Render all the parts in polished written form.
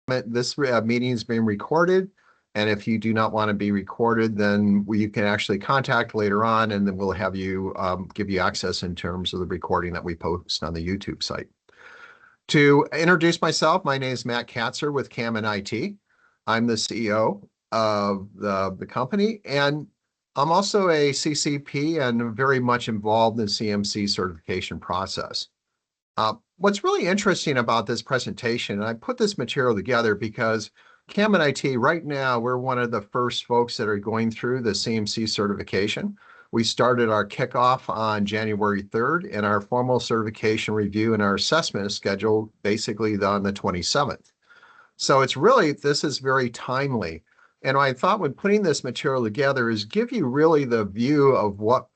This meeting is being recorded, and if you do not want to be recorded, then you can actually contact later on, and then we'll have you give you access in terms of the recording that we post on the YouTube site. To introduce myself, my name is Matt Katzer with KAMIND IT. I'm the CEO of the company, and I'm also a CCP and very much involved in the CMC certification process. What's really interesting about this presentation, and I put this material together because KAMIND IT, right now, we're one of the first folks that are going through the CMC certification. We started our kickoff on January 3rd, and our formal certification review and our assessment is scheduled basically on the 27th. So this is very timely. And I thought when putting this material together is give you really the view of what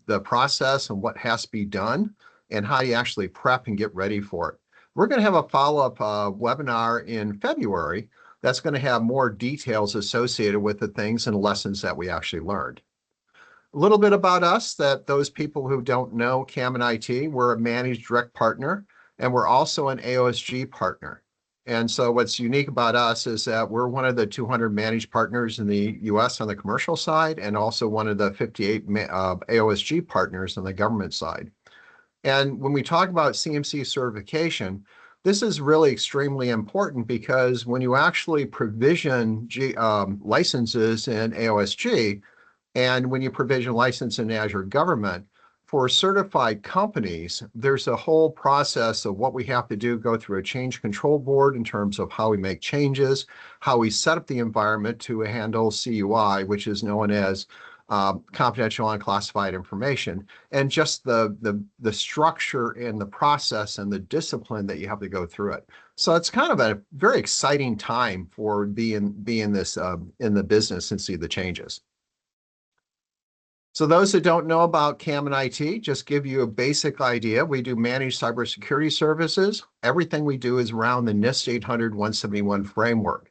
the process and what has to be done and how you actually prep and get ready for it. We're going to have a follow-up webinar in February that's going to have more details associated with the things and lessons that we actually learned. A little bit about us, that those people who don't know KAMIND IT, we're a managed direct partner, and we're also an AOSG partner. And so what's unique about us is that we're one of the 200 managed partners in the US on the commercial side, and also one of the 58 AOSG partners on the government side. And when we talk about CMC certification, this is really extremely important because when you actually provision licenses in AOSG, and when you provision license in Azure Government, for certified companies, there's a whole process of what we have to do, go through a change control board in terms of how we make changes, how we set up the environment to handle CUI, which is known as confidential unclassified information, and just the structure and the process and the discipline that you have to go through it. So it's kind of a very exciting time for being this in the business and see the changes. So those that don't know about KAMIND IT, just give you a basic idea. We do managed cybersecurity services. Everything we do is around the NIST 800-171 framework.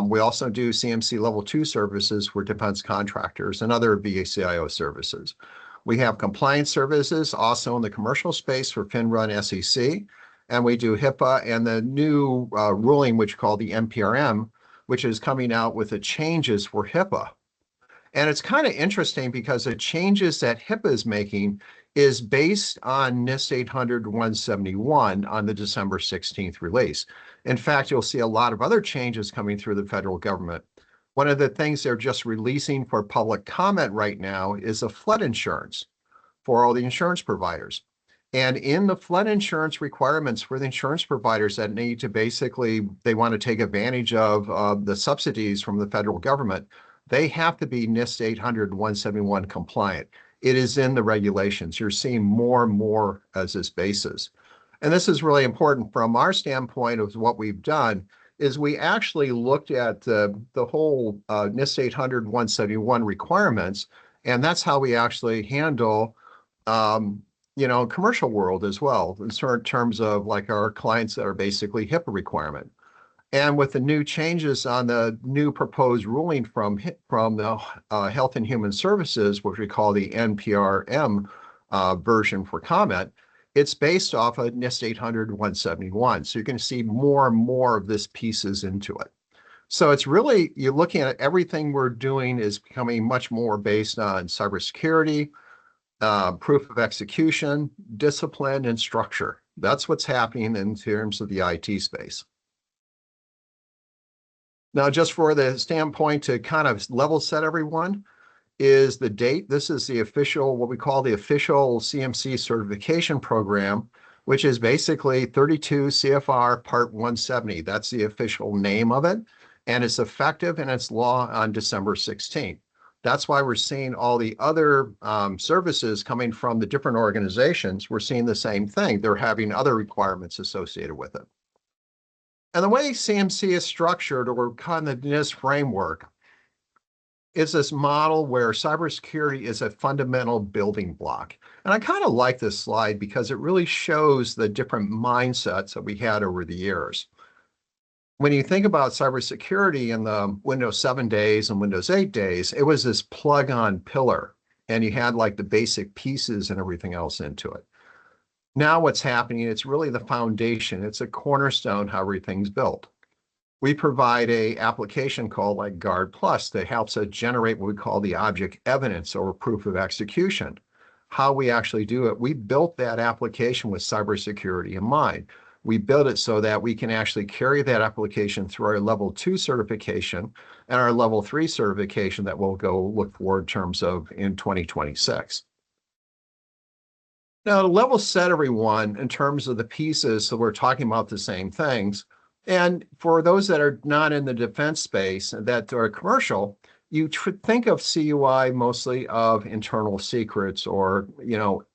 We also do CMC Level 2 services for defense contractors and other VACIO services. We have compliance services also in the commercial space for FINRA and SEC, and we do HIPAA and the new ruling, which is called the NPRM, which is coming out with the changes for HIPAA. And it's kind of interesting because the changes that HIPAA is making is based on NIST 800-171 on the December 16th release. In fact, you'll see a lot of other changes coming through the federal government. One of the things they're just releasing for public comment right now is a flood insurance for all the insurance providers. And in the flood insurance requirements for the insurance providers that need to they want to take advantage of the subsidies from the federal government, they have to be NIST 800-171 compliant. It is in the regulations. You're seeing more and more as this basis. And this is really important from our standpoint of what we've done is we actually looked at the whole NIST 800-171 requirements, and that's how we actually handle commercial world as well, in terms of like our clients that are basically HIPAA requirement. And with the new changes on the new proposed ruling from the Health and Human Services, which we call the NPRM version for comment, it's based off of NIST 800-171. So you're going to see more and more of this pieces into it. So it's really, you're looking at everything we're doing is becoming much more based on cybersecurity, proof of execution, discipline, and structure. That's what's happening in terms of the IT space. Now, just for the standpoint to kind of level set everyone, is the date. This is the official, what we call the official CMC certification program, which is basically 32 CFR Part 170. That's the official name of it. And it's effective and it's law on December 16th. That's why we're seeing all the other services coming from the different organizations. We're seeing the same thing. They're having other requirements associated with it. And the way CMC is structured, or kind of NIST framework, is this model where cybersecurity is a fundamental building block. And I kind of like this slide because it really shows the different mindsets that we had over the years. When you think about cybersecurity in the Windows 7 days and Windows 8 days, it was this plug-on pillar, and you had like the basic pieces and everything else into it. Now what's happening, it's really the foundation. It's a cornerstone how everything's built. We provide a application called like Guard Plus that helps us generate what we call the object evidence or proof of execution. How we actually do it, we built that application with cybersecurity in mind. We built it so that we can actually carry that application through our level 2 certification and our level 3 certification that we'll go look for in terms of in 2026. Now, to level set everyone in terms of the pieces, so we're talking about the same things. And for those that are not in the defense space that are commercial, you think of CUI mostly of internal secrets or,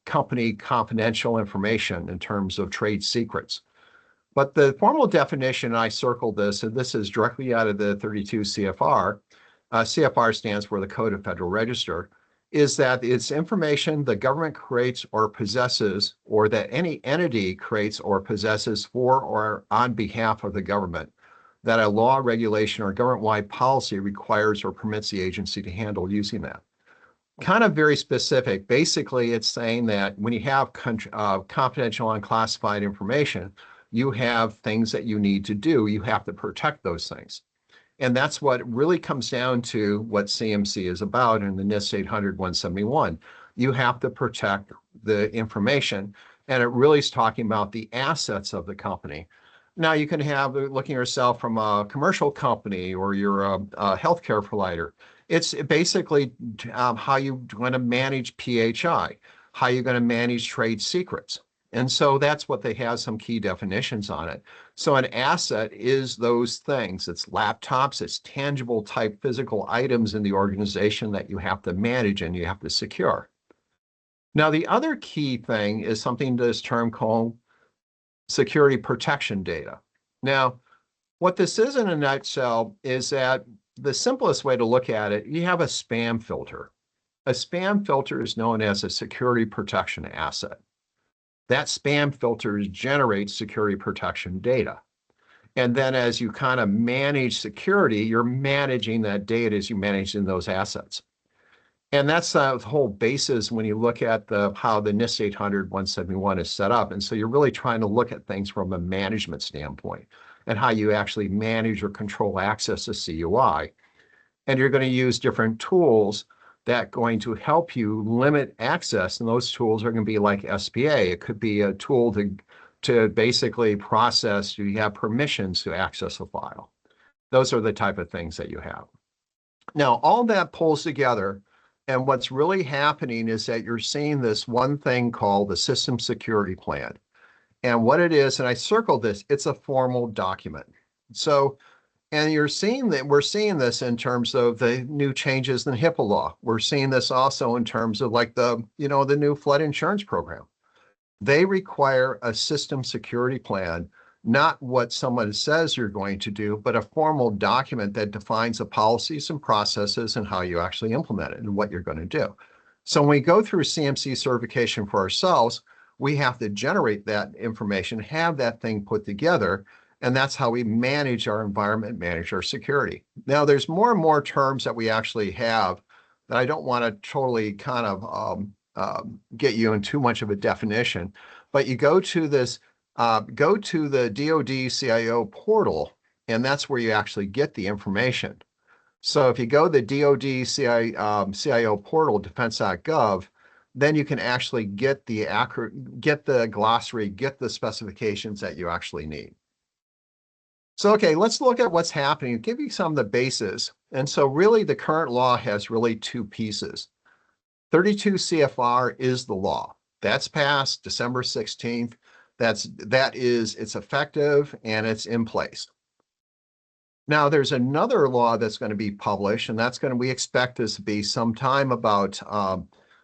company confidential information in terms of trade secrets. But the formal definition, I circled this, and this is directly out of the 32 CFR. CFR stands for the Code of Federal Register, is that it's information the government creates or possesses, or that any entity creates or possesses for or on behalf of the government, that a law, regulation, or government-wide policy requires or permits the agency to handle using that. Kind of very specific. Basically, it's saying that when you have confidential unclassified information, you have things that you need to do. You have to protect those things. And that's what really comes down to what CMC is about in the NIST 800-171. You have to protect the information, and it really is talking about the assets of the company. Now, you can have looking at yourself from a commercial company or you're a healthcare provider. It's basically how you're going to manage PHI, how you're going to manage trade secrets. And so that's what they have some key definitions on it. So an asset is those things. It's laptops, it's tangible type physical items in the organization that you have to manage and you have to secure. Now, the other key thing is something this term called security protection data. Now, what this is in a nutshell is that the simplest way to look at it, you have a spam filter. A spam filter is known as a security protection asset. That spam filter generates security protection data. And then as you kind of manage security, you're managing that data as you manage in those assets. And that's the whole basis when you look at how the NIST 800-171 is set up. And so you're really trying to look at things from a management standpoint and how you actually manage or control access to CUI. And you're going to use different tools that going to help you limit access. And those tools are going to be like SPA. It could be a tool to basically process, you have permissions to access a file. Those are the type of things that you have. Now, all that pulls together, and what's really happening is that you're seeing this one thing called the System Security Plan. And what it is, and I circled this, it's a formal document. So, and you're seeing that we're seeing this in terms of the new changes in HIPAA law. We're seeing this also in terms of like the new flood insurance program. They require a system security plan, not what someone says you're going to do, but a formal document that defines the policies and processes and how you actually implement it and what you're going to do. So when we go through CMC certification for ourselves, we have to generate that information, have that thing put together, and that's how we manage our environment, manage our security. Now, there's more and more terms that we actually have that I don't want to totally kind of get you in too much of a definition, but you go to this, go to the DoD CIO portal, and that's where you actually get the information. So if you go to the DoD CIO portal, defense.gov, then you can actually get the glossary, get the specifications that you actually need. So, okay, let's look at what's happening, give you some of the bases. And so really the current law has really two pieces. 32 CFR is the law. That's passed December 16th. It's effective and it's in place. Now there's another law that's going to be published, and we expect this to be sometime about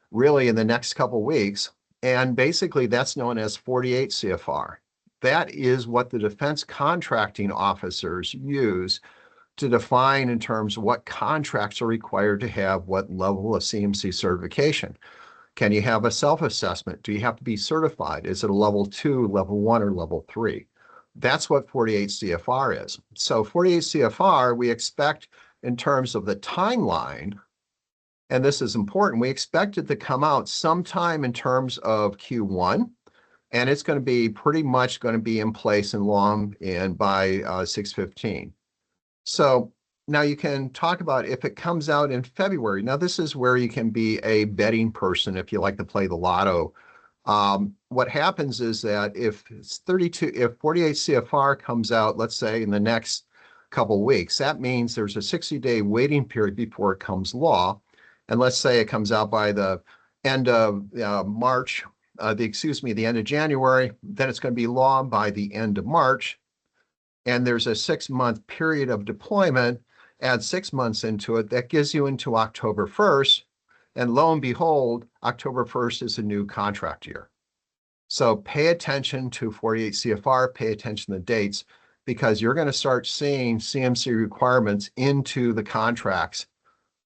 really in the next couple of weeks. And basically that's known as 48 CFR. That is what the defense contracting officers use to define in terms of what contracts are required to have what level of CMC certification. Can you have a self-assessment? Do you have to be certified? Is it a level 2, level 1, or level 3? That's what 48 CFR is. So 48 CFR, we expect in terms of the timeline, and this is important, we expect it to come out sometime in terms of Q1. And it's going to be pretty much going to be in place and by 6/15. So now you can talk about if it comes out in February. Now, this is where you can be a betting person if you like to play the lotto. What happens is that if 48 CFR comes out, let's say in the next couple weeks, that means there's a 60-day waiting period before it comes law. And let's say it comes out by the end of March, the end of January, then it's going to be law by the end of March. And there's a 6-month period of deployment, add 6 months into it, that gives you into October 1st. And lo and behold, October 1st is a new contract year. So pay attention to 48 CFR, pay attention to the dates, because you're going to start seeing CMC requirements into the contracts.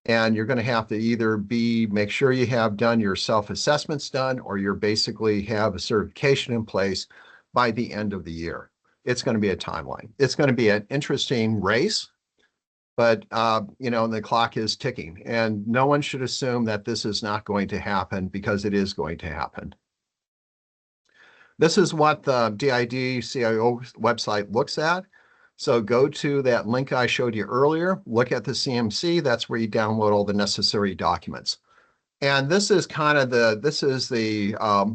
And you're going to have to either make sure you have done your self-assessments done, or you're basically have a certification in place by the end of the year. It's going to be a timeline. It's going to be an interesting race, but the clock is ticking, and no one should assume that this is not going to happen, because it is going to happen. This is what the DID CIO website looks at. So go to that link I showed you earlier, look at the CMC, that's where you download all the necessary documents. And this is the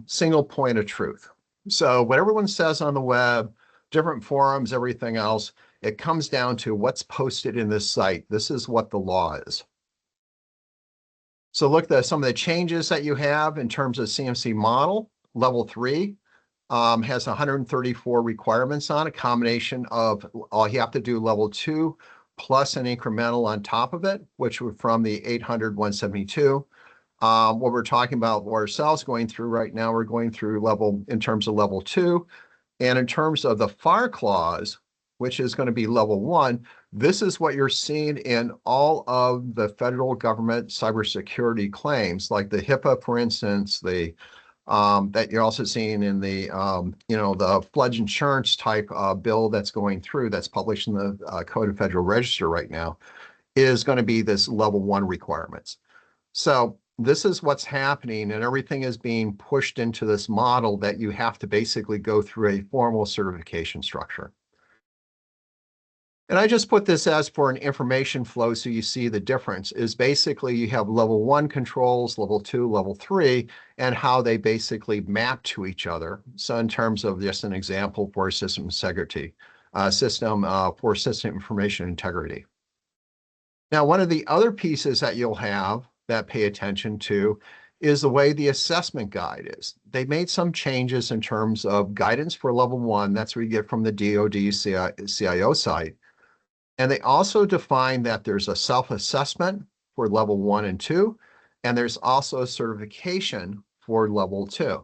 single point of truth. So what everyone says on the web, different forums, everything else, it comes down to what's posted in this site. This is what the law is. So look at some of the changes that you have in terms of CMC model. Level 3 has 134 requirements on a combination of all you have to do level 2 plus an incremental on top of it, which were from the 800 172. What we're talking about ourselves going through right now, we're going through in terms of level 2. And in terms of the FAR clause, which is going to be level 1, this is what you're seeing in all of the federal government cybersecurity claims, like the HIPAA, for instance, that you're also seeing in the flood insurance type bill that's going through, that's published in the Code of Federal Register right now, is going to be this level 1 requirements. So this is what's happening, and everything is being pushed into this model that you have to basically go through a formal certification structure. And I just put this as for an information flow so you see the difference is basically you have level 1 controls, level 2, level 3, and how they basically map to each other. So in terms of just an example for system integrity, for system information integrity. Now, one of the other pieces that you'll have that pay attention to is the way the assessment guide is. They made some changes in terms of guidance for level 1. That's what you get from the DoD CIO site. And they also define that there's a self-assessment for level 1 and 2, and there's also a certification for level 2.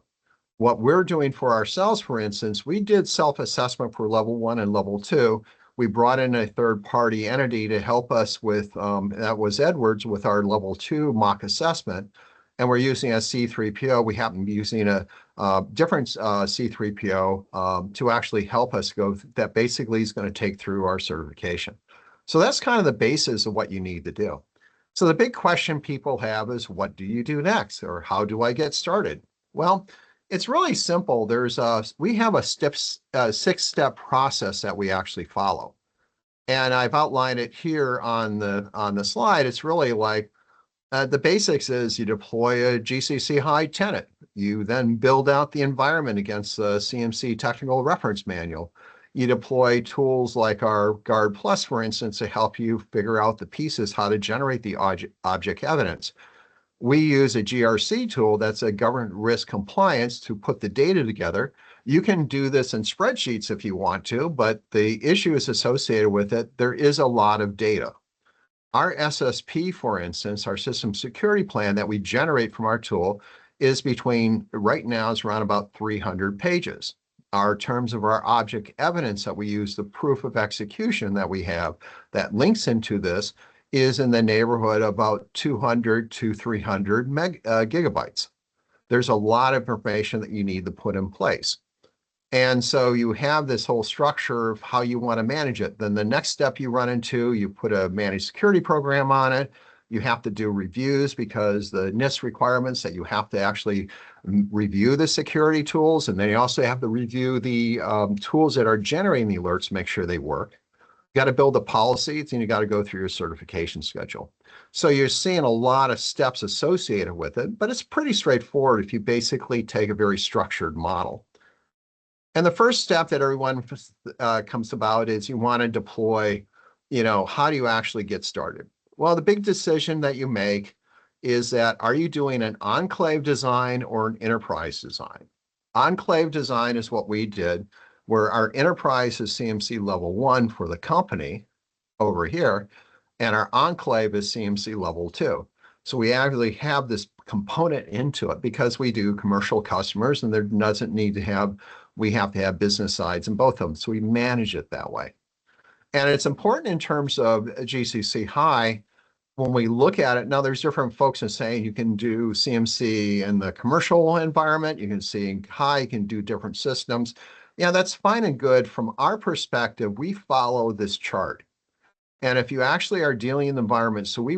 What we're doing for ourselves, for instance, we did self-assessment for level 1 and level 2. We brought in a third-party entity to help us with, that was Edwards, with our level 2 mock assessment. And we're using a C3PO. We happen to be using a different C3PO to actually help us go, that basically is going to take through our certification. So that's kind of the basis of what you need to do. So the big question people have is, what do you do next? Or how do I get started? Well, it's really simple. We have a 6-step process that we actually follow. And I've outlined it here on the slide. It's really like, the basics is you deploy a GCC high tenant. You then build out the environment against the CMC technical reference manual. You deploy tools like our Guard Plus, for instance, to help you figure out the pieces, how to generate the object evidence. We use a GRC tool that's a government risk compliance to put the data together. You can do this in spreadsheets if you want to, but the issues associated with it, there is a lot of data. Our SSP, for instance, our system security plan that we generate from our tool is right now is around about 300 pages. Our terms of our object evidence that we use, the proof of execution that we have that links into this, is in the neighborhood of about 200 to 300 gigabytes. There's a lot of information that you need to put in place. And so you have this whole structure of how you want to manage it. Then the next step you run into, you put a managed security program on it. You have to do reviews because the NIST requirements that you have to actually review the security tools, and then you also have to review the tools that are generating the alerts to make sure they work. You got to build the policies and you got to go through your certification schedule. So you're seeing a lot of steps associated with it, but it's pretty straightforward if you basically take a very structured model. And the first step that everyone comes about is you want to deploy, how do you actually get started? Well, the big decision that you make is that, are you doing an enclave design or an enterprise design? Enclave design is what we did, where our enterprise is CMC level 1 for the company over here, and our enclave is CMC level 2. So we actually have this component into it because we do commercial customers, and there doesn't need to have, we have to have business sides in both of them. So we manage it that way. And it's important in terms of GCC High, when we look at it, now there's different folks in saying you can do CMC in the commercial environment, you can see high, you can do different systems. Yeah, that's fine and good. From our perspective, we follow this chart. And if you actually are dealing in the environment, so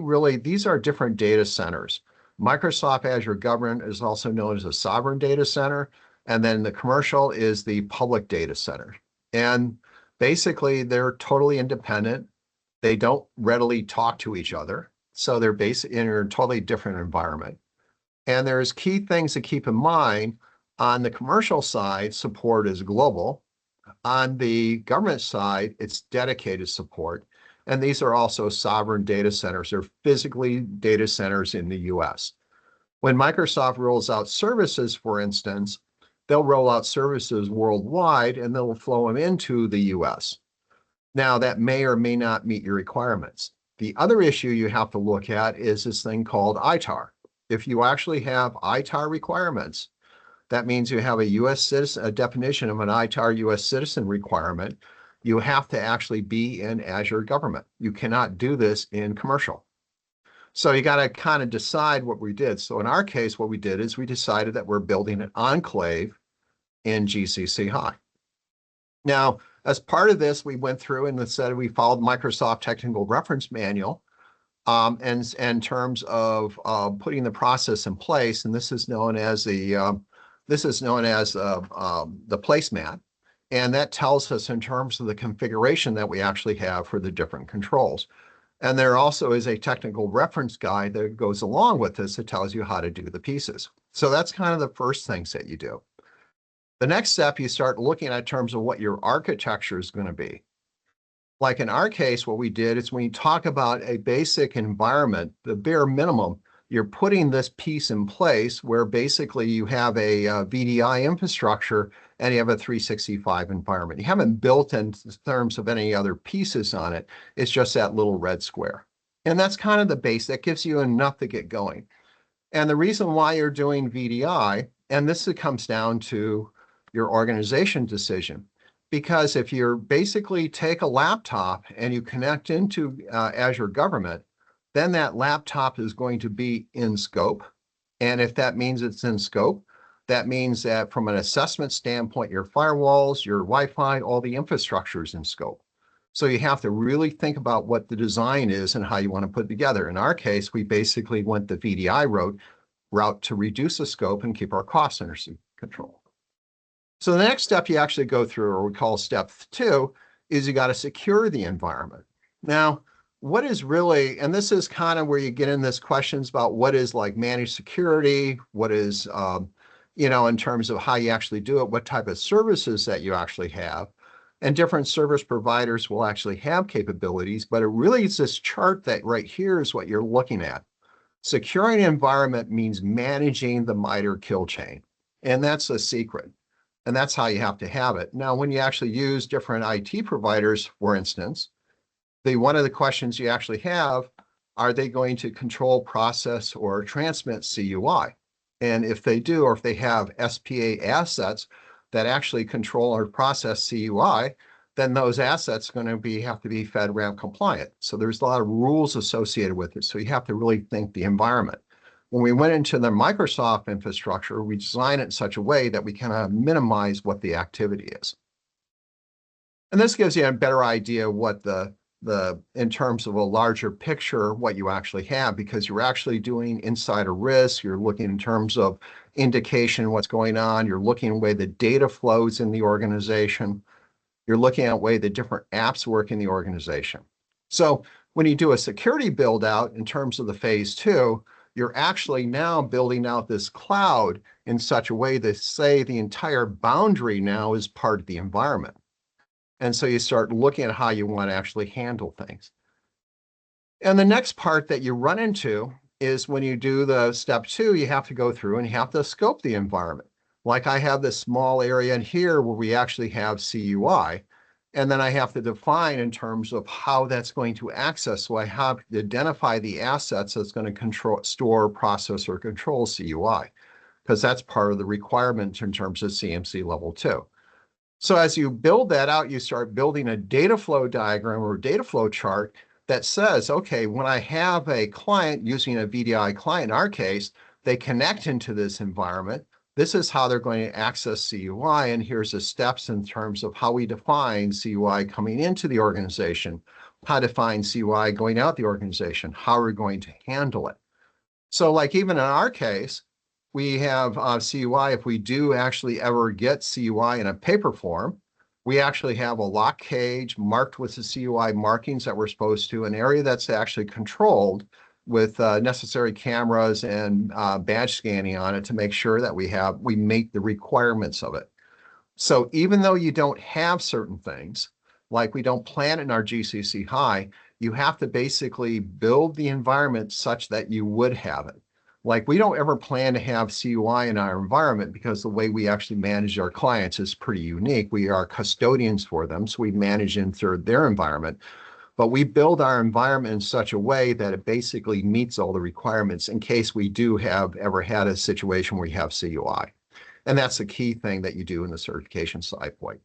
these are different data centers. Microsoft Azure Government is also known as a sovereign data center. And then the commercial is the public data center. And basically, they're totally independent. They don't readily talk to each other. So they're basically in a totally different environment. And there's key things to keep in mind. On the commercial side, support is global. On the government side, it's dedicated support. And these are also sovereign data centers. They're physically data centers in the US. When Microsoft rolls out services, for instance, they'll roll out services worldwide and they'll flow them into the US. Now, that may or may not meet your requirements. The other issue you have to look at is this thing called ITAR. If you actually have ITAR requirements, that means you have a US citizen, a definition of an ITAR US citizen requirement. You have to actually be in Azure Government. You cannot do this in commercial. So you got to kind of decide what we did. So in our case, what we did is we decided that we're building an enclave in GCC High. Now, as part of this, we went through and said we followed Microsoft Technical Reference Manual and in terms of putting the process in place. And this is known as the placemat. And that tells us in terms of the configuration that we actually have for the different controls. And there also is a technical reference guide that goes along with this that tells you how to do the pieces. So that's kind of the first things that you do. The next step, you start looking at in terms of what your architecture is going to be. Like in our case, what we did is when you talk about a basic environment, the bare minimum, you're putting this piece in place where basically you have a VDI infrastructure and you have a 365 environment. You haven't built in terms of any other pieces on it. It's just that little red square. And that's kind of the base. That gives you enough to get going. And the reason why you're doing VDI, and this comes down to your organization decision, because if you're basically take a laptop and you connect into Azure Government, then that laptop is going to be in scope. And if that means it's in scope, that means that from an assessment standpoint, your firewalls, your Wi-Fi, all the infrastructure is in scope. So you have to really think about what the design is and how you want to put it together. In our case, we basically went the VDI route to reduce the scope and keep our costs under control. So the next step you actually go through, or we call step 2, is you got to secure the environment. Now, what is really, and this is kind of where you get in this questions about what is like managed security, what is, in terms of how you actually do it, what type of services that you actually have. And different service providers will actually have capabilities, but it really is this chart that right here is what you're looking at. Securing an environment means managing the MITRE kill chain. And that's a secret. And that's how you have to have it. Now, when you actually use different IT providers, for instance, one of the questions you actually have, are they going to control, process, or transmit CUI? And if they do, or if they have SPA assets that actually control or process CUI, then those assets are going to have to be FedRAMP compliant. So there's a lot of rules associated with it. So you have to really think the environment. When we went into the Microsoft infrastructure, we designed it in such a way that we kind of minimize what the activity is. And this gives you a better idea what in terms of a larger picture, what you actually have, because you're actually doing insider risk. You're looking in terms of indication, what's going on. You're looking at the way the data flows in the organization. You're looking at the way the different apps work in the organization. So when you do a security build out in terms of the phase 2, you're actually now building out this cloud in such a way that, say, the entire boundary now is part of the environment. And so you start looking at how you want to actually handle things. And the next part that you run into is when you do the step 2, you have to go through and you have to scope the environment. Like I have this small area in here where we actually have CUI, and then I have to define in terms of how that's going to access. So I have to identify the assets that's going to control, store, process, or control CUI, because that's part of the requirement in terms of CMC level 2. So as you build that out, you start building a data flow diagram or data flow chart that says, okay, when I have a client using a VDI client, in our case, they connect into this environment. This is how they're going to access CUI, and here's the steps in terms of how we define CUI coming into the organization, how to define CUI going out the organization, how we're going to handle it. So like even in our case, we have CUI. If we do actually ever get CUI in a paper form, we actually have a lock cage marked with the CUI markings that we're supposed to, an area that's actually controlled with necessary cameras and badge scanning on it to make sure that we meet the requirements of it. So even though you don't have certain things, like we don't plan it in our GCC high, you have to basically build the environment such that you would have it. Like we don't ever plan to have CUI in our environment because the way we actually manage our clients is pretty unique. We are custodians for them, so we manage in through their environment. But we build our environment in such a way that it basically meets all the requirements in case we do have ever had a situation where we have CUI. And that's the key thing that you do in the certification side point.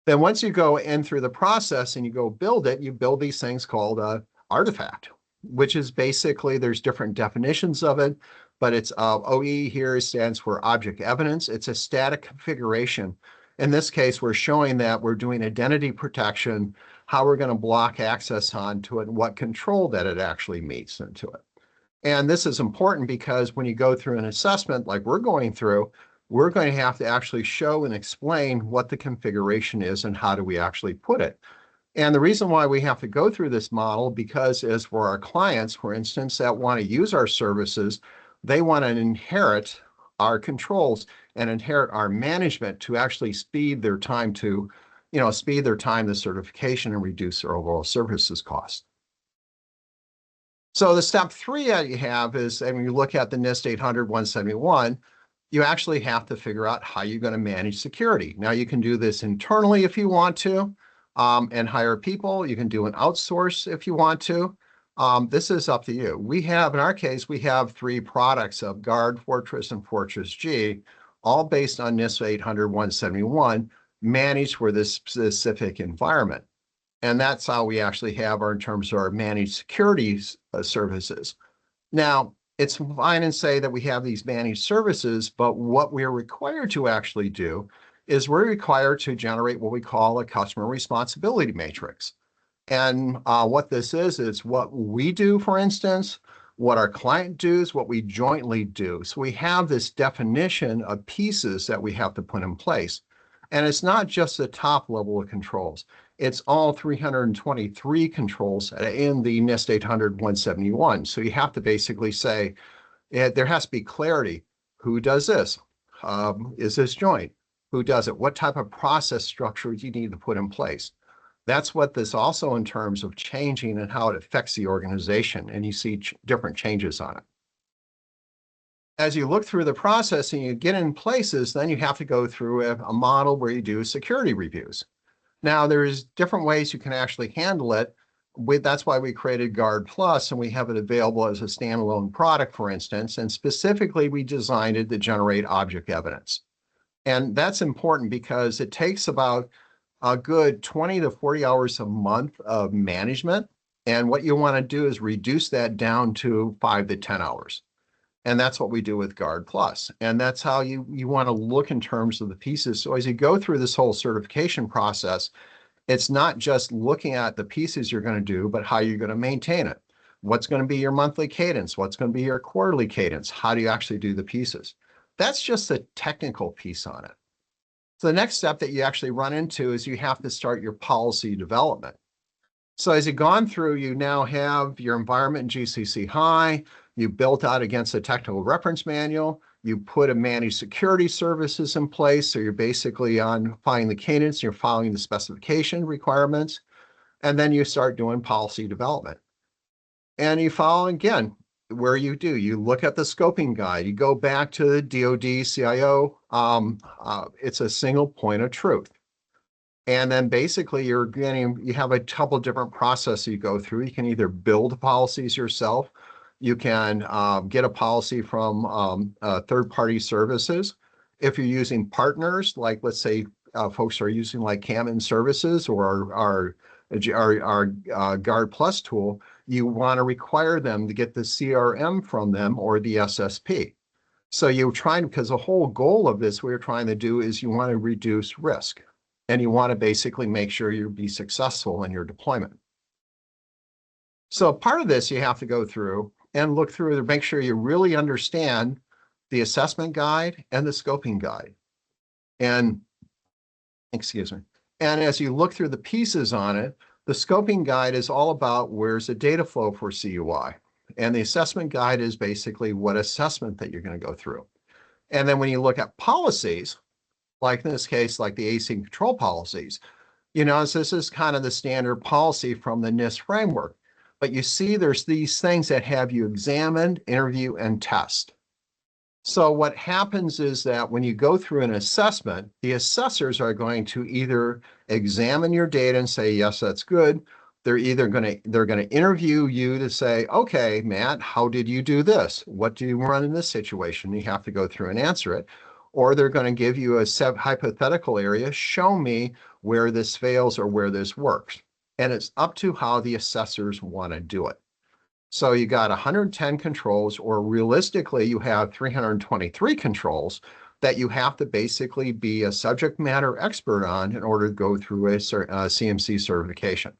Then once you go in through the process and you go build it, you build these things called artifact, which is basically, there's different definitions of it, but it's OE here stands for object evidence. It's a static configuration. In this case, we're showing that we're doing identity protection, how we're going to block access onto it, and what control that it actually meets into it. And this is important because when you go through an assessment like we're going through, we're going to have to actually show and explain what the configuration is and how do we actually put it. And the reason why we have to go through this model, because as for our clients, for instance, that want to use our services, they want to inherit our controls and inherit our management to actually speed their time to, speed their time to certification and reduce their overall services cost. So the step 3 that you have is, and when you look at the NIST 800-171, you actually have to figure out how you're going to manage security. Now you can do this internally if you want to, and hire people. You can do an outsource if you want to. This is up to you. We have, in our case, we have 3 products of Guard, Fortress, and Fortress G, all based on NIST 800-171, managed for this specific environment. And that's how we actually have our, in terms of our managed security services. Now, it's fine and say that we have these managed services, but what we're required to actually do is we're required to generate what we call a customer responsibility matrix. And what this is what we do, for instance, what our client does, what we jointly do. So we have this definition of pieces that we have to put in place. And it's not just the top level of controls. It's all 323 controls in the NIST 800-171. So you have to basically say, there has to be clarity. Who does this? Is this joint? Who does it? What type of process structure do you need to put in place? That's what this also in terms of changing and how it affects the organization. And you see different changes on it. As you look through the process and you get in places, then you have to go through a model where you do security reviews. Now, there's different ways you can actually handle it. That's why we created Guard Plus, and we have it available as a standalone product, for instance. And specifically, we designed it to generate object evidence. And that's important because it takes about a good 20 to 40 hours a month of management. And what you want to do is reduce that down to 5 to 10 hours. And that's what we do with Guard Plus. And that's how you want to look in terms of the pieces. So as you go through this whole certification process, it's not just looking at the pieces you're going to do, but how you're going to maintain it. What's going to be your monthly cadence? What's going to be your quarterly cadence? How do you actually do the pieces? That's just a technical piece on it. So the next step that you actually run into is you have to start your policy development. So as you've gone through, you now have your environment in GCC High, you built out against a technical reference manual, you put a managed security services in place. So you're basically on following the cadence, you're following the specification requirements, and then you start doing policy development. And you follow again, where you do, you look at the scoping guide, you go back to the DoD CIO, it's a single point of truth. And then basically you have a couple of different processes you go through. You can either build policies yourself, you can get a policy from third-party services. If you're using partners, like let's say folks are using like KAMIND services or our Guard Plus tool, you want to require them to get the CRM from them or the SSP. So you're trying, because the whole goal of this we're trying to do is you want to reduce risk. And you want to basically make sure you'll be successful in your deployment. So part of this you have to go through and look through to make sure you really understand the assessment guide and the scoping guide. And, excuse me. And as you look through the pieces on it, the scoping guide is all about where's the data flow for CUI. And the assessment guide is basically what assessment that you're going to go through. And then when you look at policies, like in this case, like the AC control policies, you know, so this is kind of the standard policy from the NIST framework. But you see there's these things that have you examine, interview, and test. So what happens is that when you go through an assessment, the assessors are going to either examine your data and say, yes, that's good. They're going to interview you to say, okay, Matt, how did you do this? What do you run in this situation? You have to go through and answer it. Or they're going to give you a hypothetical area, show me where this fails or where this works. And it's up to how the assessors want to do it. So you got 110 controls, or realistically, you have 323 controls that you have to basically be a subject matter expert on in order to go through a CMC certification.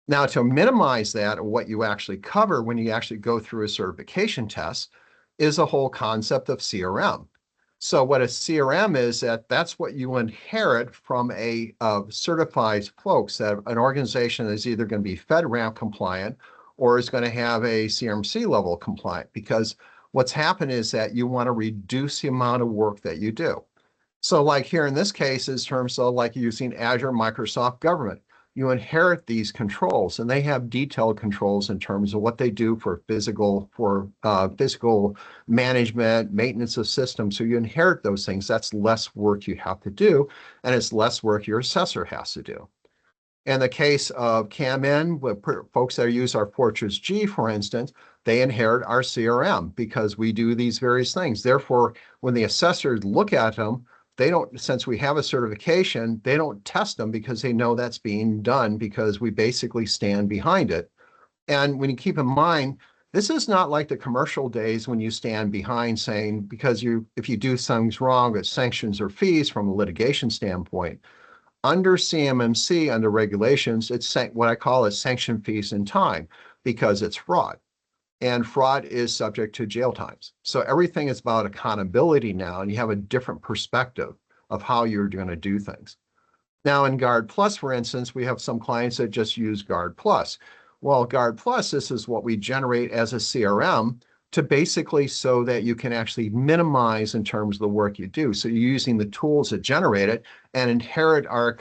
Now, to minimize that, or what you actually cover when you actually go through a certification test, is the whole concept of CRM. So what a CRM is, that's what you inherit from a certified folks, that an organization is either going to be FedRAMP compliant or is going to have a CMMC level compliant, because what's happened is that you want to reduce the amount of work that you do. So like here in this case, in terms of like using Azure Microsoft Government, you inherit these controls, and they have detailed controls in terms of what they do for physical management, maintenance of systems. So you inherit those things. That's less work you have to do, and it's less work your assessor has to do. In the case of KAMIND, with folks that use our Fortress G, for instance, they inherit our CRM because we do these various things. Therefore, when the assessors look at them, they don't, since we have a certification, they don't test them because they know that's being done because we basically stand behind it. And when you keep in mind, this is not like the commercial days when you stand behind saying, because if you do things wrong, it's sanctions or fees from a litigation standpoint. Under CMMC, under regulations, it's what I call sanction fees in time because it's fraud. And fraud is subject to jail times. So everything is about accountability now, and you have a different perspective of how you're going to do things. Now in Guard Plus, for instance, we have some clients that just use Guard Plus. Well, Guard Plus, this is what we generate as a CRM to basically so that you can actually minimize in terms of the work you do. So you're using the tools that generate it and inherit our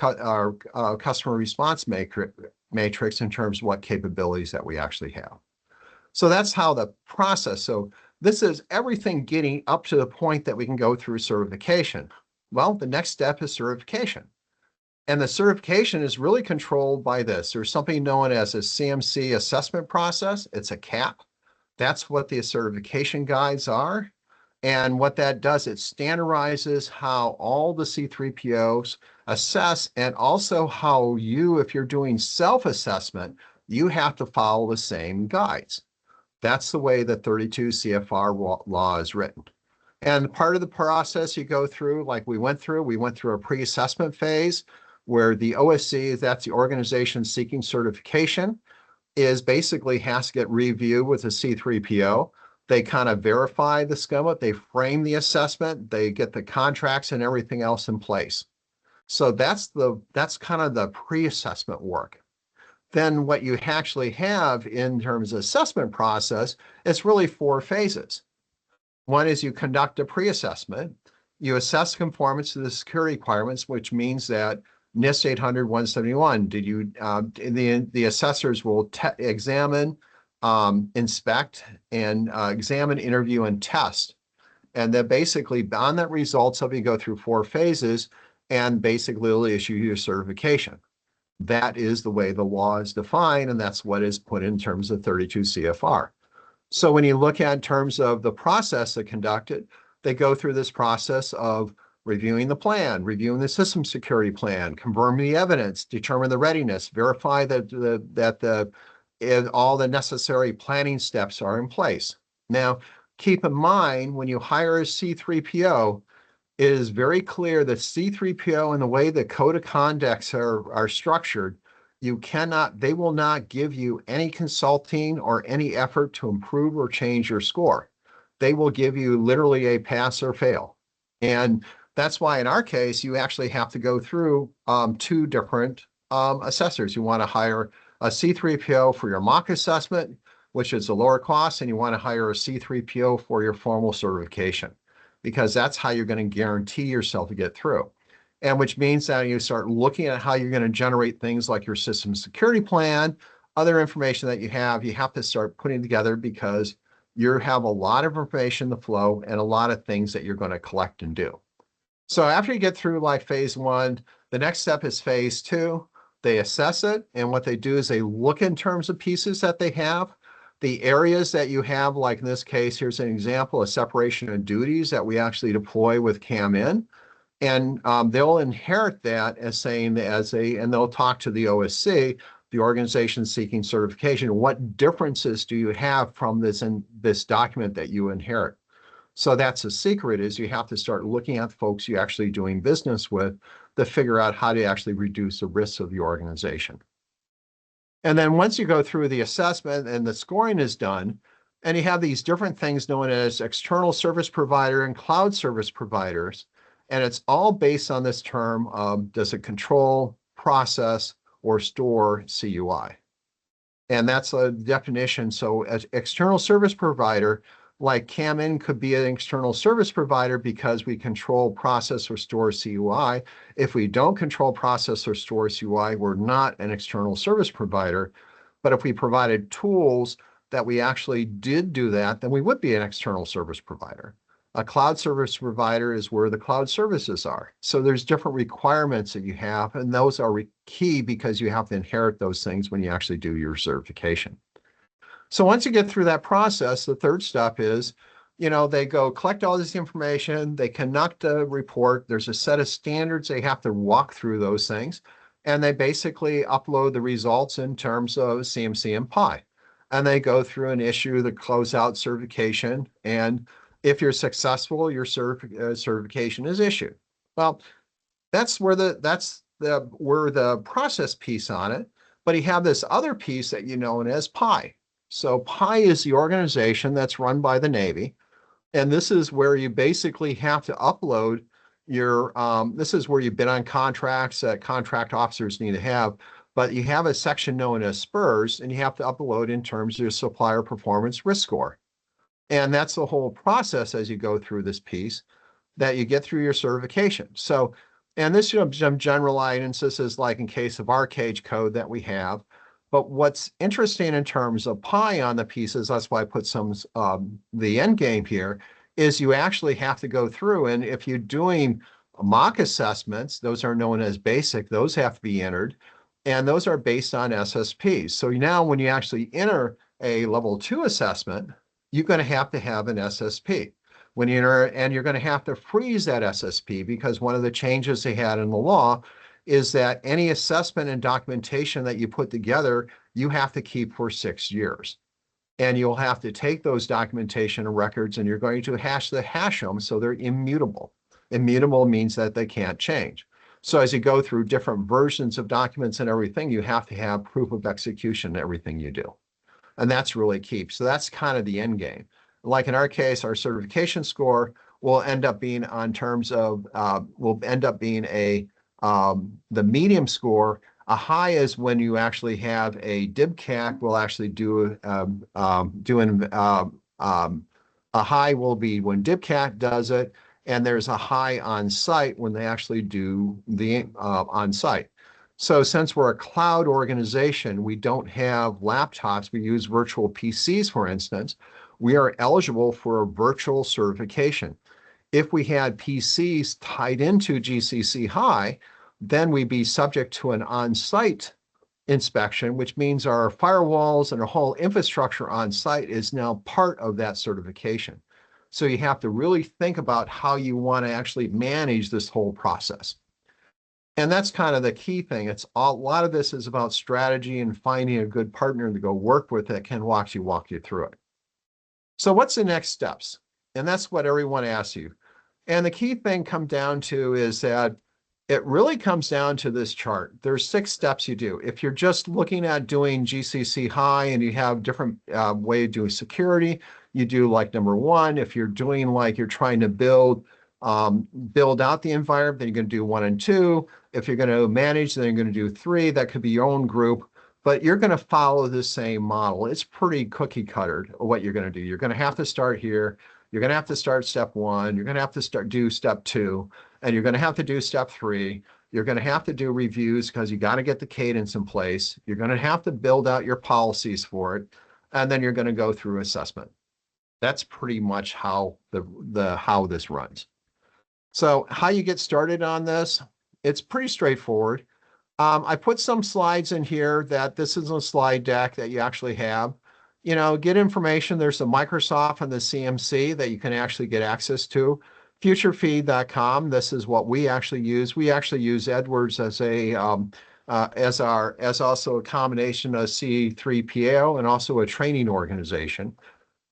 customer response matrix in terms of what capabilities that we actually have. So that's how the process. So this is everything getting up to the point that we can go through certification. Well, the next step is certification. And the certification is really controlled by this. There's something known as a CMC assessment process. It's a CAP. That's what the certification guides are. And what that does, it standardizes how all the C3POs assess, and also how you, if you're doing self-assessment, you have to follow the same guides. That's the way the 32 CFR law is written. And part of the process you go through, like we went through a pre-assessment phase where the OSC, that's the organization seeking certification, is basically has to get reviewed with a C3PO. They kind of verify the schema, they frame the assessment, they get the contracts and everything else in place. So that's kind of the pre-assessment work. Then what you actually have in terms of assessment process, it's really 4 phases. One is you conduct a pre-assessment. You assess conformance to the security requirements, which means that NIST 800-171, the assessors will examine, inspect, and examine, interview, and test. And then basically on that results of you go through 4 phases and basically will issue your certification. That is the way the law is defined, and that's what is put in terms of 32 CFR. So when you look at in terms of the process that conducted, they go through this process of reviewing the plan, reviewing the system security plan, confirming the evidence, determine the readiness, verify that all the necessary planning steps are in place. Now, keep in mind, when you hire a C3PO, it is very clear that C3PO and the way the code of conducts are structured, they will not give you any consulting or any effort to improve or change your score. They will give you literally a pass or fail. And that's why in our case, you actually have to go through 2 different assessors. You want to hire a C3PO for your mock assessment, which is a lower cost, and you want to hire a C3PO for your formal certification, because that's how you're going to guarantee yourself to get through. And which means that you start looking at how you're going to generate things like your system security plan, other information that you have to start putting together, because you have a lot of information to flow and a lot of things that you're going to collect and do. So after you get through like phase 1, the next step is phase 2. They assess it, and what they do is they look in terms of pieces that they have. The areas that you have, like in this case, here's an example of separation of duties that we actually deploy with KAMIND. And they'll inherit that as saying, and they'll talk to the OSC, the organization seeking certification. What differences do you have from this document that you inherit? So that's the secret, is you have to start looking at folks you're actually doing business with to figure out how to actually reduce the risks of the organization. And then once you go through the assessment and the scoring is done, and you have these different things known as external service provider and cloud service providers, and it's all based on this term of, does it control, process, or store CUI? And that's a definition. So as external service provider, like KAMIND could be an external service provider because we control, process, or store CUI. If we don't control, process, or store CUI, we're not an external service provider. But if we provided tools that we actually did do that, then we would be an external service provider. A cloud service provider is where the cloud services are. So there's different requirements that you have, and those are key because you have to inherit those things when you actually do your certification. So once you get through that process, the third step is, they go collect all this information, they conduct a report, there's a set of standards, they have to walk through those things, and they basically upload the results in terms of CMC and PI. And they go through and issue the closeout certification, and if you're successful, your certification is issued. Well, that's where the process piece on it, but you have this other piece that you know as PI. So PI is the organization that's run by the Navy, and this is where you basically have to upload this is where you've been on contracts that contract officers need to have, but you have a section known as SPURS, and you have to upload in terms of your supplier performance risk score. And that's the whole process as you go through this piece, that you get through your certification. So, and this is some general items. This is like in case of our cage code that we have. But what's interesting in terms of PI on the pieces, that's why I put the end game here, is you actually have to go through, and if you're doing mock assessments, those are known as basic, those have to be entered, and those are based on SSPs. So now when you actually enter a level 2 assessment, you're going to have an SSP. When you enter, and you're going to have to freeze that SSP, because one of the changes they had in the law is that any assessment and documentation that you put together, you have to keep for 6 years. And you'll have to take those documentation and records, and you're going to hash them so they're immutable. Immutable means that they can't change. So as you go through different versions of documents and everything, you have to have proof of execution in everything you do. And that's really key. So that's kind of the end game. like in our case, our certification score will end up being on terms of, will end up being the medium score. A high is when you actually have a DIBCAC will actually do, a high will be when DIBCAC does it, and there's a high on site when they actually do the on site. So since we're a cloud organization, we don't have laptops, we use virtual PCs, for instance, we are eligible for a virtual certification. If we had PCs tied into GCC High, then we'd be subject to an on-site inspection, which means our firewalls and our whole infrastructure on site is now part of that certification. So you have to really think about how you want to actually manage this whole process. And that's kind of the key thing. A lot of this is about strategy and finding a good partner to go work with that can walk you through it. So what's the next steps? And that's what everyone asks you. And the key thing come down to is that it really comes down to this chart. There's 6 steps you do. If you're just looking at doing GCC High and you have different way of doing security, you do like number 1. If you're doing like you're trying to build out the environment, then you're going to do 1 and 2. If you're going to manage, then you're going to do 3. That could be your own group, but you're going to follow the same model. It's pretty cookie cutter what you're going to do. You're going to have to start here. You're going to have to start step 1. You're going to have to do step 2. And you're going to have to do step 3. You're going to have to do reviews because you got to get the cadence in place. You're going to have to build out your policies for it. And then you're going to go through assessment. That's pretty much how how this runs. So how you get started on this, it's pretty straightforward. I put some slides in here that this is a slide deck that you actually have. You know, get information. There's the Microsoft and the CMC that you can actually get access to. Futurefeed.com. This is what we actually use. We actually use Edwards as also a combination of C3PAO and also a training organization.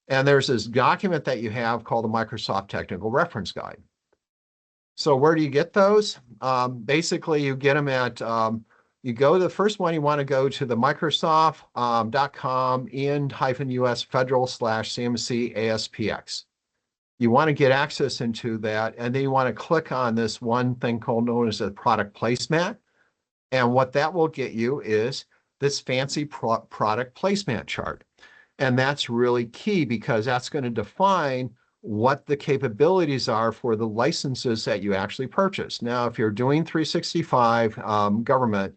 And there's this document that you have called the Microsoft Technical Reference Guide. So where do you get those? Basically, you get them at, you go to the first one, you want to go to the Microsoft.com END-US Federal/CMC ASPX. You want to get access into that, and then you want to click on this one thing known as a product placemat. And what that will get you is this fancy product placement chart. And that's really key because that's going to define what the capabilities are for the licenses that you actually purchase. Now, if you're doing 365 government,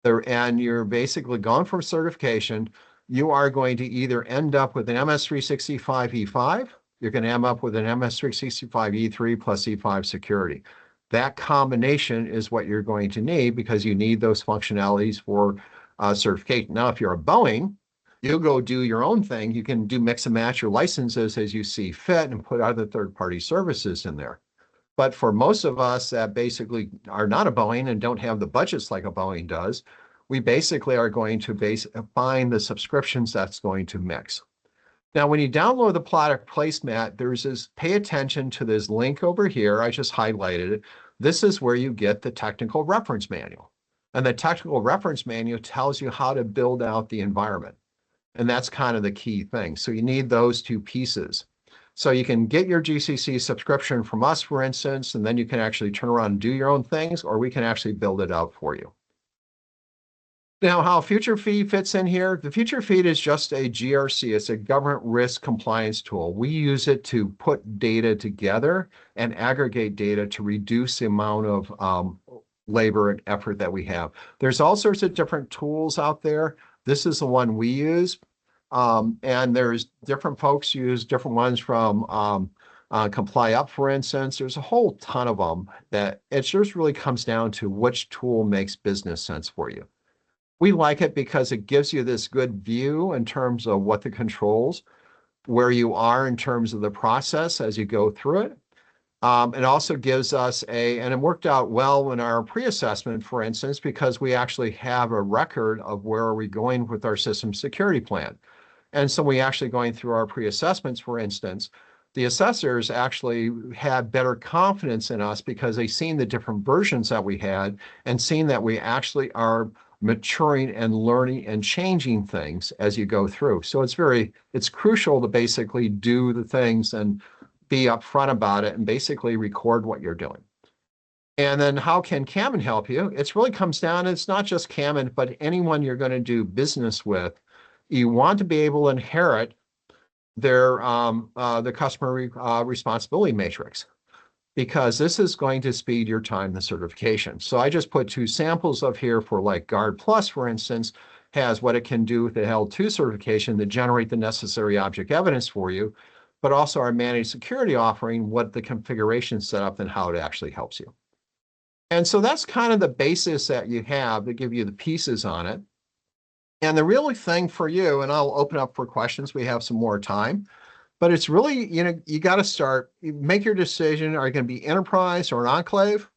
and you're basically going for certification, you are going to either end up with an MS365 E5, you're going to end up with an MS365 E3 plus E5 security. That combination is what you're going to need because you need those functionalities for certification. Now, if you're a Boeing, you'll go do your own thing. You can do mix and match your licenses as you see fit and put other third-party services in there. But for most of us that basically are not a Boeing and don't have the budgets like a Boeing does, we basically are going to find the subscriptions that's going to mix. Now, when you download the product placemat, there's this, pay attention to this link over here. I just highlighted it. This is where you get the technical reference manual. And the technical reference manual tells you how to build out the environment. And that's kind of the key thing. So you need those 2 pieces. So you can get your GCC subscription from us, for instance, and then you can actually turn around and do your own things, or we can actually build it out for you. Now, how FutureFeed fits in here, the FutureFeed is just a GRC. It's a government risk compliance tool. We use it to put data together and aggregate data to reduce the amount of labor and effort that we have. There's all sorts of different tools out there. This is the one we use. And there's different folks use different ones from Comply Up, for instance. There's a whole ton of them that it just really comes down to which tool makes business sense for you. We like it because it gives you this good view in terms of what the controls, where you are in terms of the process as you go through it. It also gives us and it worked out well in our pre-assessment, for instance, because we actually have a record of where are we going with our system security plan. And so we actually going through our pre-assessments, for instance, the assessors actually had better confidence in us because they've seen the different versions that we had and seen that we actually are maturing and learning and changing things as you go through. So it's crucial to basically do the things and be upfront about it and basically record what you're doing. And then how can KAMIND help you? It really comes down, it's not just KAMIND, but anyone you're going to do business with. You want to be able to inherit the customer responsibility matrix, because this is going to speed your time to certification. So I just put two samples of here for like Guard Plus, for instance, has what it can do with the L2 certification to generate the necessary object evidence for you, but also our managed security offering, what the configuration setup and how it actually helps you. And so that's kind of the basis that you have to give you the pieces on it. And the real thing for you, and I'll open up for questions, we have some more time, but it's really, you got to start, make your decision. Are you going to be enterprise or an enclave?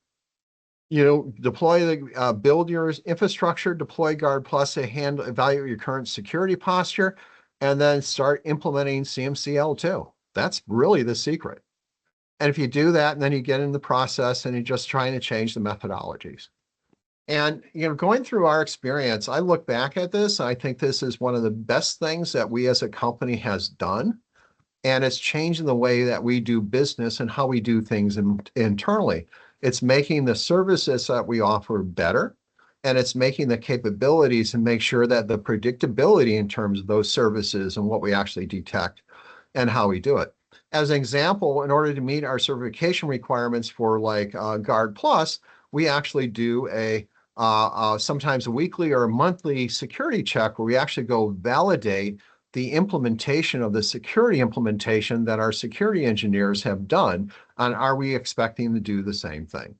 Build your infrastructure, deploy Guard Plus to evaluate your current security posture, and then start implementing CMMC L2. That's really the secret. And if you do that, and then you get in the process and you're just trying to change the methodologies. And, going through our experience, I look back at this, and I think this is one of the best things that we as a company has done. And it's changing the way that we do business and how we do things internally. It's making the services that we offer better, and it's making the capabilities and make sure that the predictability in terms of those services and what we actually detect and how we do it. As an example, in order to meet our certification requirements for like Guard Plus, we actually do sometimes a weekly or a monthly security check where we actually go validate the implementation of the security implementation that our security engineers have done, and are we expecting to do the same thing?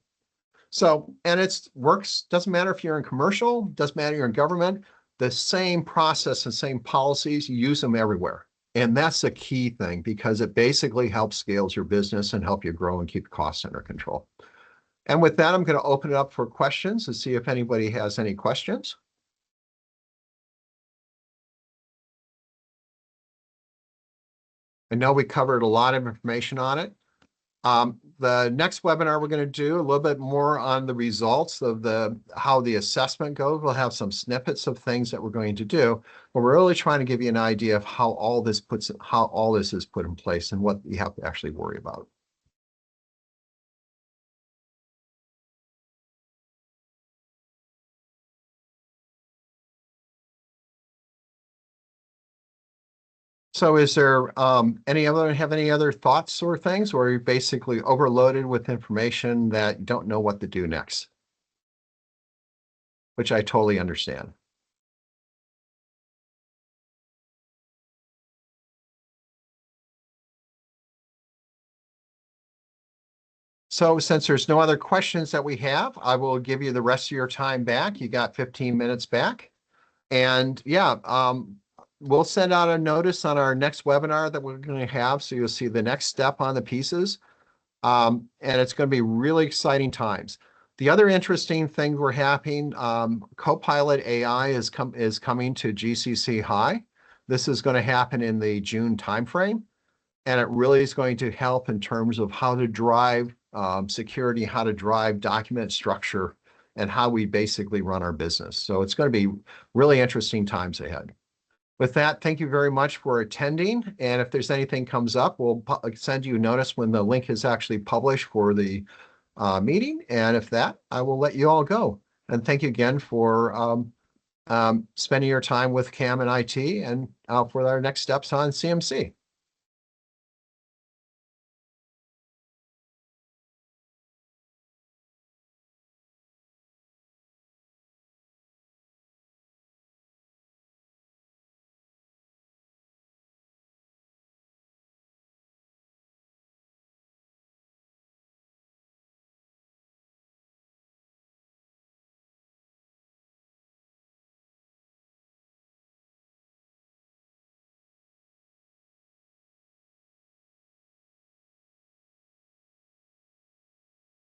So, and it works, doesn't matter if you're in commercial, doesn't matter if you're in government, the same process and same policies, you use them everywhere. And that's the key thing, because it basically helps scales your business and help you grow and keep costs under control. And with that, I'm going to open it up for questions to see if anybody has any questions. I know we covered a lot of information on it. The next webinar we're going to do a little bit more on the results of how the assessment goes. We'll have some snippets of things that we're going to do, but we're really trying to give you an idea of how all this is put in place and what you have to actually worry about. So is there any other thoughts or things, or are you basically overloaded with information that you don't know what to do next? Which I totally understand. So since there's no other questions that we have, I will give you the rest of your time back. You got 15 minutes back. And yeah, we'll send out a notice on our next webinar that we're going to have. So you'll see the next step on the pieces. And it's going to be really exciting times. The other interesting thing we're having, Copilot AI is coming to GCC High. This is going to happen in the June timeframe. And it really is going to help in terms of how to drive security, how to drive document structure, and how we basically run our business. So it's going to be really interesting times ahead. With that, thank you very much for attending. And if there's anything comes up, we'll send you a notice when the link is actually published for the meeting. And if that, I will let you all go. And thank you again for spending your time with KAMIND IT and for our next steps on CMC.